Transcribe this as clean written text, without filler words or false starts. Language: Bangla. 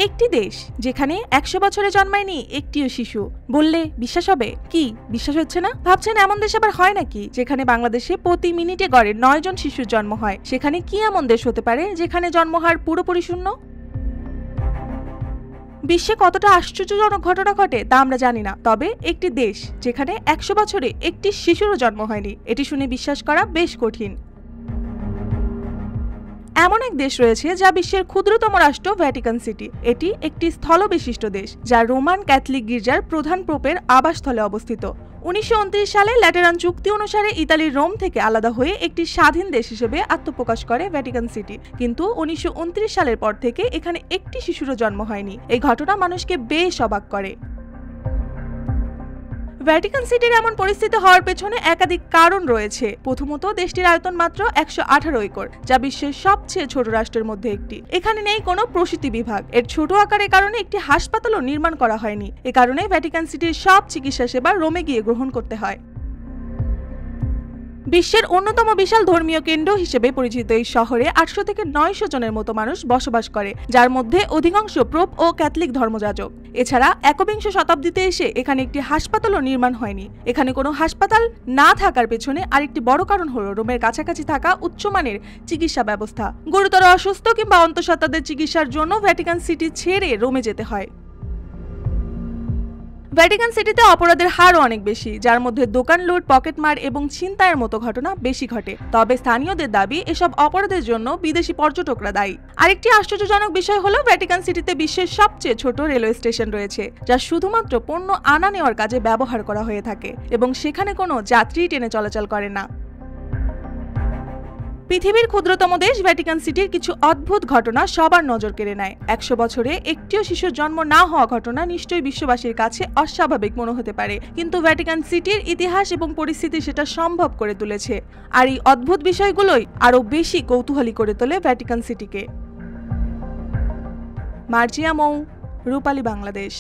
একটি দেশ যেখানে 100 বছরে জন্মায়নি একটিও শিশু বললে বিশ্বাস হবে? কি বিশ্বাস হচ্ছে না? ভাবছেন এমন দেশ আবার হয় নাকি যেখানে বাংলাদেশে প্রতি মিনিটে গড়ে 9 জন শিশুর জন্ম হয়? সেখানে কি এমন দেশ হতে পারে যেখানে জন্মহার পুরোপুরি শূন্য? বিশ্বে কতটা আশ্চর্যজনক ঘটনা ঘটে তা আমরা জানি না, তবে একটি দেশ যেখানে 100 বছরে একটি শিশুরও জন্ম হয়নি, এটি শুনে বিশ্বাস করা বেশ কঠিন। এমন এক দেশ রয়েছে যা বিশ্বের ক্ষুদ্রতম রাষ্ট্র ভ্যাটিকান সিটি। এটি একটি স্থলবিশিষ্ট দেশ যা রোমান ক্যাথলিক গির্জার প্রধান পোপের আবাসস্থলে অবস্থিত। 1929 সালে ল্যাটেরান চুক্তি অনুসারে ইতালির রোম থেকে আলাদা হয়ে একটি স্বাধীন দেশ হিসেবে আত্মপ্রকাশ করে ভ্যাটিকান সিটি, কিন্তু 1929 সালের পর থেকে এখানে একটি শিশুরও জন্ম হয়নি। এই ঘটনা মানুষকে বেশ অবাক করে। ভ্যাটিকান সিটির এমন পরিস্থিতি হওয়ার পেছনে একাধিক কারণ রয়েছে। প্রথমত, দেশটির আয়তন মাত্র 118 একর, যা বিশ্বের সবচেয়ে ছোট রাষ্ট্রের মধ্যে একটি। এখানে নেই কোনো প্রসূতি বিভাগ। এর ছোট আকারের কারণে একটি হাসপাতালও নির্মাণ করা হয়নি। এ কারণে ভ্যাটিকান সিটির সব চিকিৎসা সেবা রোমে গিয়ে গ্রহণ করতে হয়। বিশ্বের অন্যতম বিশাল ধর্মীয় কেন্দ্র হিসেবে পরিচিত এই শহরে 800 থেকে 900 জনের মতো মানুষ বসবাস করে, যার মধ্যে অধিকাংশ পোপ ও ক্যাথলিক ধর্মযাজক। এছাড়া একবিংশ শতাব্দীতে এসে এখানে একটি হাসপাতালও নির্মাণ হয়নি। এখানে কোনো হাসপাতাল না থাকার পেছনে আরেকটি বড় কারণ হলো রোমের কাছাকাছি থাকা উচ্চমানের চিকিৎসা ব্যবস্থা। গুরুতর অসুস্থ কিংবা অন্তঃসত্ত্বাদের চিকিৎসার জন্য ভ্যাটিকান সিটি ছেড়ে রোমে যেতে হয়। ভ্যাটিকান সিটিতে অপরাধের হারও অনেক বেশি, যার মধ্যে দোকান লুট, পকেটমার এবং ছিনতাইয়ের মতো ঘটনা বেশি ঘটে। তবে স্থানীয়দের দাবি এসব অপরাধের জন্য বিদেশি পর্যটকরা দায়ী। আরেকটি আশ্চর্যজনক বিষয় হলো ভ্যাটিকান সিটিতে বিশ্বের সবচেয়ে ছোট রেলওয়ে স্টেশন রয়েছে, যা শুধুমাত্র পণ্য আনা নেওয়ার কাজে ব্যবহার করা হয়ে থাকে এবং সেখানে কোনো যাত্রী ট্রেনে চলাচল করে না। পৃথিবীর ক্ষুদ্রতম দেশ ভ্যাটিকান সিটির কিছু অদ্ভুত ঘটনা সবার নজর কেড়ে নেয়। 100 বছরে একটিও শিশুর জন্ম না হওয়া ঘটনা নিশ্চয়ই বিশ্ববাসীর কাছে অস্বাভাবিক মনে হতে পারে, কিন্তু ভ্যাটিকান সিটির ইতিহাস এবং পরিস্থিতি সেটা সম্ভব করে তুলেছে। আর এই অদ্ভুত বিষয়গুলোই আরও বেশি কৌতূহলী করে তোলে ভ্যাটিকান সিটিকে। মার্জিয়া মৌ, রূপালী বাংলাদেশ।